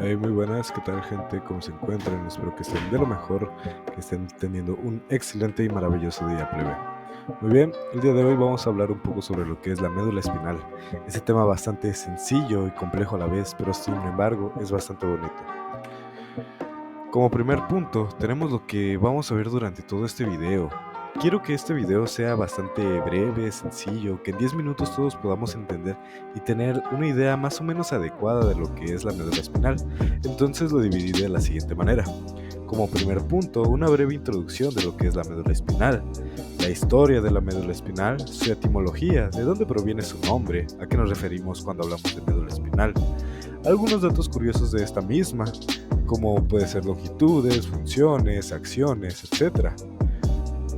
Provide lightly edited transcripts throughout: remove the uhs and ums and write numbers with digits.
Hey, muy buenas, ¿qué tal gente? ¿Cómo se encuentran? Espero que estén de lo mejor, que estén teniendo un excelente y maravilloso día, plebe. Muy bien, el día de hoy vamos a hablar un poco sobre lo que es la médula espinal. Ese tema bastante sencillo y complejo a la vez, pero sin embargo es bastante bonito. Como primer punto, tenemos lo que vamos a ver durante todo este video. Quiero que este video sea bastante breve, sencillo, que en 10 minutos todos podamos entender y tener una idea más o menos adecuada de lo que es la médula espinal. Entonces lo dividí de la siguiente manera. Como primer punto, una breve introducción de lo que es la médula espinal, la historia de la médula espinal, su etimología, de dónde proviene su nombre, a qué nos referimos cuando hablamos de médula espinal, algunos datos curiosos de esta misma, como puede ser longitudes, funciones, acciones, etc.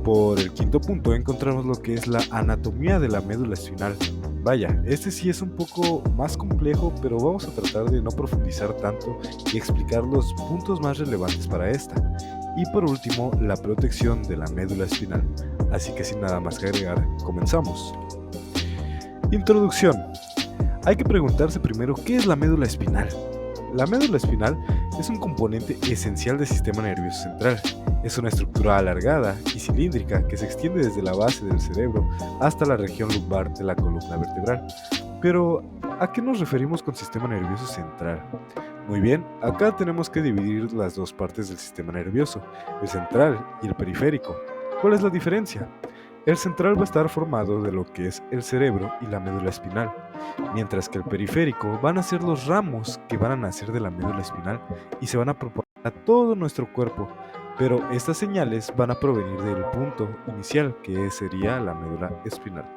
Por el quinto punto encontramos lo que es la anatomía de la médula espinal. Vaya, este sí es un poco más complejo, pero vamos a tratar de no profundizar tanto y explicar los puntos más relevantes para esta. Y por último, la protección de la médula espinal. Así que sin nada más que agregar, comenzamos. Introducción. Hay que preguntarse primero qué es la médula espinal. La médula espinal es un componente esencial del sistema nervioso central. Es una estructura alargada y cilíndrica que se extiende desde la base del cerebro hasta la región lumbar de la columna vertebral. Pero, ¿a qué nos referimos con sistema nervioso central? Muy bien, acá tenemos que dividir las dos partes del sistema nervioso, el central y el periférico. ¿Cuál es la diferencia? El central va a estar formado de lo que es el cerebro y la médula espinal, mientras que el periférico van a ser los ramos que van a nacer de la médula espinal y se van a propagar a todo nuestro cuerpo, pero estas señales van a provenir del punto inicial que sería la médula espinal.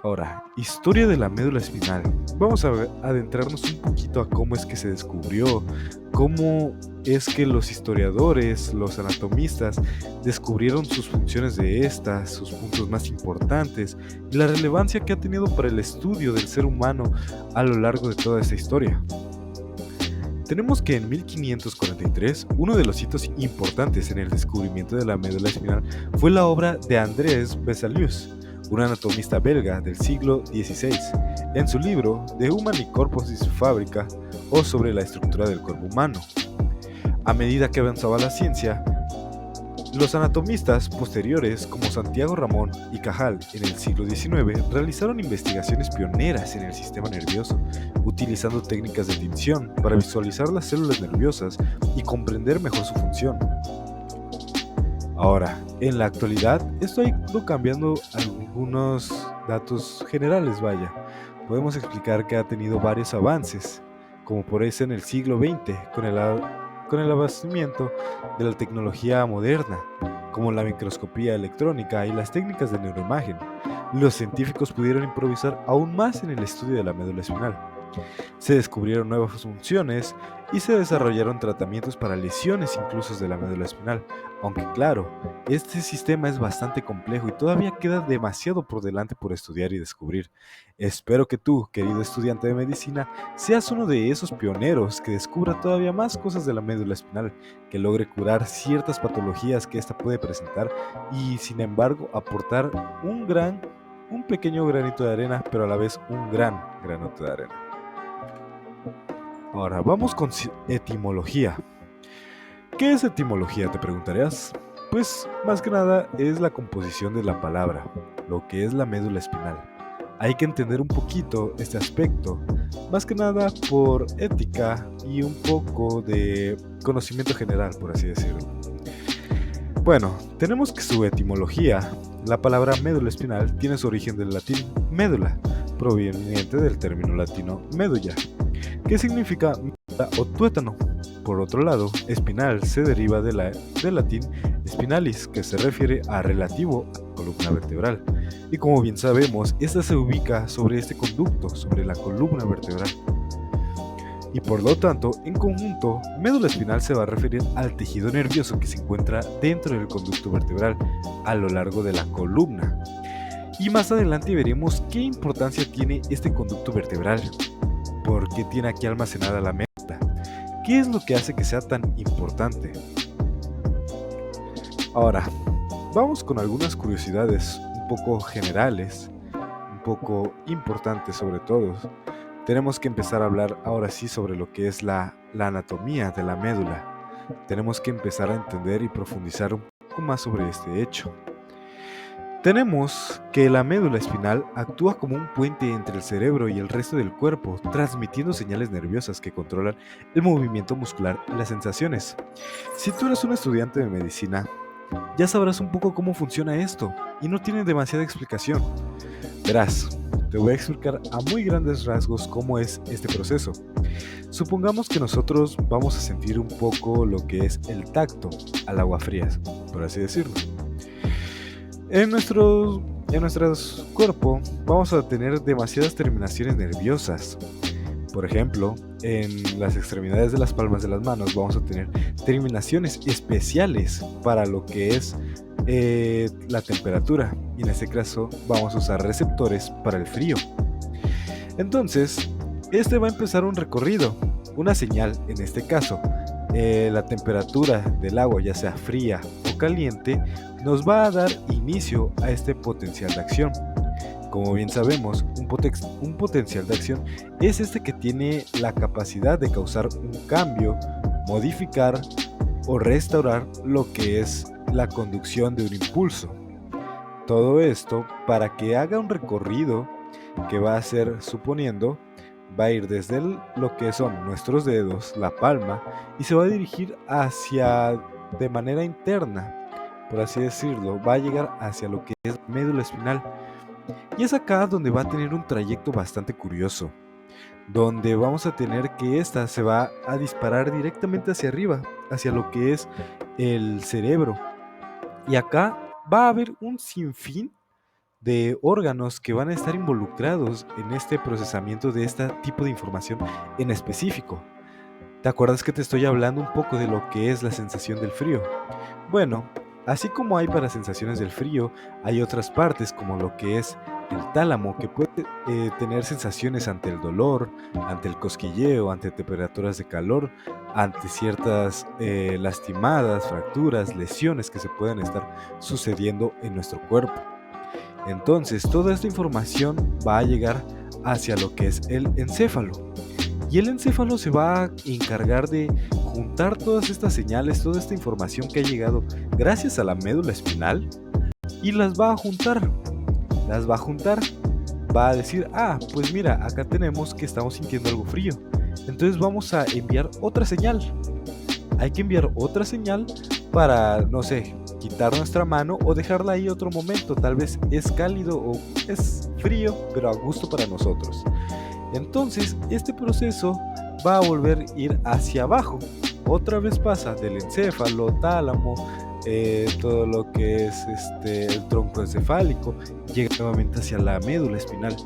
Ahora, historia de la médula espinal. Vamos a adentrarnos un poquito a cómo es que se descubrió, cómo es que los historiadores, los anatomistas, descubrieron sus funciones de esta, sus puntos más importantes y la relevancia que ha tenido para el estudio del ser humano a lo largo de toda esta historia. Tenemos que en 1543, uno de los hitos importantes en el descubrimiento de la médula espinal fue la obra de Andrés Vesalius, un anatomista belga del siglo XVI, en su libro De Humani Corporis Fabrica, o sobre la estructura del cuerpo humano. A medida que avanzaba la ciencia, los anatomistas posteriores como Santiago Ramón y Cajal en el siglo XIX realizaron investigaciones pioneras en el sistema nervioso, utilizando técnicas de tinción para visualizar las células nerviosas y comprender mejor su función. Ahora, en la actualidad, esto ha ido cambiando algunos datos generales, vaya. Podemos explicar que ha tenido varios avances, como por eso en el siglo XX, con el abastecimiento de la tecnología moderna, como la microscopía electrónica y las técnicas de neuroimagen. Los científicos pudieron improvisar aún más en el estudio de la médula espinal. Se descubrieron nuevas funciones y se desarrollaron tratamientos para lesiones incluso de la médula espinal, aunque claro, este sistema es bastante complejo y todavía queda demasiado por delante por estudiar y descubrir. Espero que tú, querido estudiante de medicina, seas uno de esos pioneros que descubra todavía más cosas de la médula espinal, que logre curar ciertas patologías que ésta puede presentar y sin embargo aportar un pequeño granito de arena, pero a la vez un gran granito de arena. Ahora, vamos con etimología. ¿Qué es etimología? Te preguntarías. Pues, más que nada, es la composición de la palabra, lo que es la médula espinal. Hay que entender un poquito este aspecto, más que nada por ética y un poco de conocimiento general, por así decirlo. Bueno, tenemos que su etimología, la palabra médula espinal tiene su origen del latín médula, proveniente del término latino medulla, que significa médula o tuétano. Por otro lado, espinal se deriva del latín spinalis, que se refiere a relativo a la columna vertebral. Y como bien sabemos, esta se ubica sobre este conducto, sobre la columna vertebral. Y por lo tanto, en conjunto, médula espinal se va a referir al tejido nervioso que se encuentra dentro del conducto vertebral a lo largo de la columna. Y más adelante veremos qué importancia tiene este conducto vertebral, por qué tiene aquí almacenada la médula, qué es lo que hace que sea tan importante. Ahora, vamos con algunas curiosidades un poco generales, un poco importantes sobre todo. tenemos que empezar a hablar ahora sí sobre lo que es la anatomía de la médula. Tenemos que empezar a entender y profundizar un poco más sobre este hecho. Tenemos que la médula espinal actúa como un puente entre el cerebro y el resto del cuerpo, transmitiendo señales nerviosas que controlan el movimiento muscular y las sensaciones. Si tú eres un estudiante de medicina, ya sabrás un poco cómo funciona esto, y no tiene demasiada explicación. Verás, te voy a explicar a muy grandes rasgos cómo es este proceso. Supongamos que nosotros vamos a sentir un poco lo que es el tacto al agua fría, por así decirlo. En nuestro cuerpo vamos a tener demasiadas terminaciones nerviosas. Por ejemplo, en las extremidades de las palmas de las manos vamos a tener terminaciones especiales para lo que es la temperatura. Y en este caso vamos a usar receptores para el frío. Entonces, este va a empezar un recorrido, una señal en este caso. La temperatura del agua, ya sea fría o caliente, nos va a dar inicio a este potencial de acción. Como bien sabemos, un potencial de acción es este que tiene la capacidad de causar un cambio, modificar o restaurar lo que es la conducción de un impulso. Todo esto para que haga un recorrido que va a ser, suponiendo, va a ir desde lo que son nuestros dedos, la palma, y se va a dirigir hacia, de manera interna, por así decirlo, va a llegar hacia lo que es médula espinal. Y es acá donde va a tener un trayecto bastante curioso, donde vamos a tener que esta se va a disparar directamente hacia arriba, hacia lo que es el cerebro. Y acá va a haber un sinfín de órganos que van a estar involucrados en este procesamiento de este tipo de información en específico. ¿Te acuerdas que te estoy hablando un poco de lo que es la sensación del frío? Bueno, así como hay para sensaciones del frío, hay otras partes como lo que es el tálamo, que puede tener sensaciones ante el dolor, ante el cosquilleo, ante temperaturas de calor, ante ciertas lastimadas, fracturas, lesiones que se pueden estar sucediendo en nuestro cuerpo. Entonces, toda esta información va a llegar hacia lo que es el encéfalo. Y el encéfalo se va a encargar de juntar todas estas señales, toda esta información que ha llegado gracias a la médula espinal y las va a juntar. Las va a juntar, va a decir, pues mira, acá tenemos que estamos sintiendo algo frío. Entonces vamos a enviar otra señal. Hay que enviar otra señal para, no sé, quitar nuestra mano o dejarla ahí otro momento. Tal vez es cálido o es frío, pero a gusto para nosotros. Entonces, este proceso va a volver a ir hacia abajo. Otra vez pasa del encéfalo, tálamo, todo lo que es el tronco encefálico, llega nuevamente hacia la médula espinal.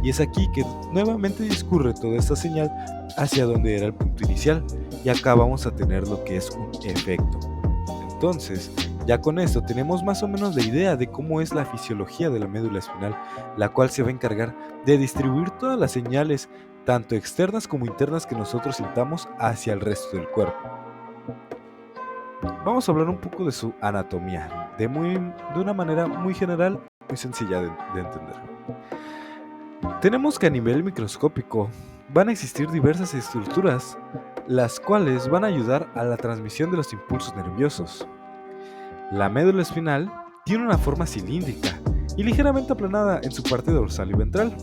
Y es aquí que nuevamente discurre toda esta señal hacia donde era el punto inicial. Y acá vamos a tener lo que es un efecto. Entonces, ya con esto tenemos más o menos la idea de cómo es la fisiología de la médula espinal, la cual se va a encargar de distribuir todas las señales, tanto externas como internas, que nosotros sintamos hacia el resto del cuerpo. Vamos a hablar un poco de su anatomía, de una manera muy general, muy sencilla de entender. Tenemos que a nivel microscópico van a existir diversas estructuras, las cuales van a ayudar a la transmisión de los impulsos nerviosos. La médula espinal tiene una forma cilíndrica y ligeramente aplanada en su parte dorsal y ventral.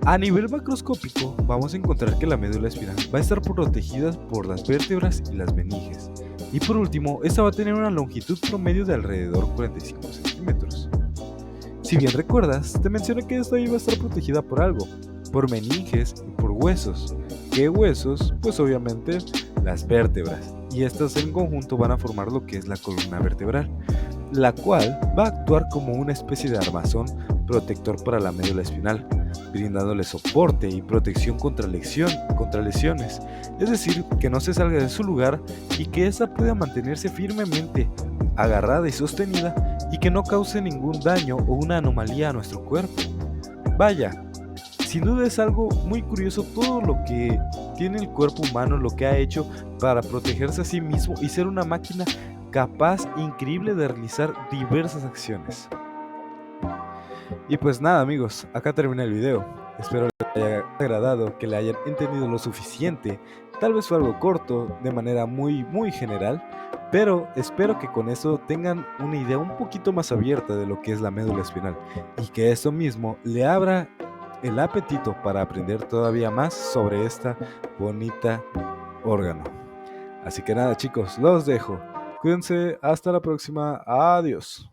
A nivel macroscópico vamos a encontrar que la médula espinal va a estar protegida por las vértebras y las meninges. Y por último, esta va a tener una longitud promedio de alrededor 45 centímetros. Si bien recuerdas, te mencioné que esta iba a estar protegida por algo, por meninges y por huesos. ¿Qué huesos? Pues obviamente las vértebras. Y estas en conjunto van a formar lo que es la columna vertebral, la cual va a actuar como una especie de armazón protector para la médula espinal, brindándole soporte y protección contra lesiones, es decir, que no se salga de su lugar y que ésta pueda mantenerse firmemente agarrada y sostenida y que no cause ningún daño o una anomalía a nuestro cuerpo. Vaya, sin duda es algo muy curioso todo lo que tiene el cuerpo humano, lo que ha hecho para protegerse a sí mismo y ser una máquina capaz, increíble, de realizar diversas acciones. Y pues nada, amigos, acá termina el video. Espero haya agradado, que le hayan entendido lo suficiente. Tal vez fue algo corto, de manera muy general, pero espero que con eso tengan una idea un poquito más abierta de lo que es la médula espinal y que eso mismo le abra el apetito para aprender todavía más sobre esta bonita órgano. Así que nada, chicos, los dejo. Cuídense, hasta la próxima. Adiós.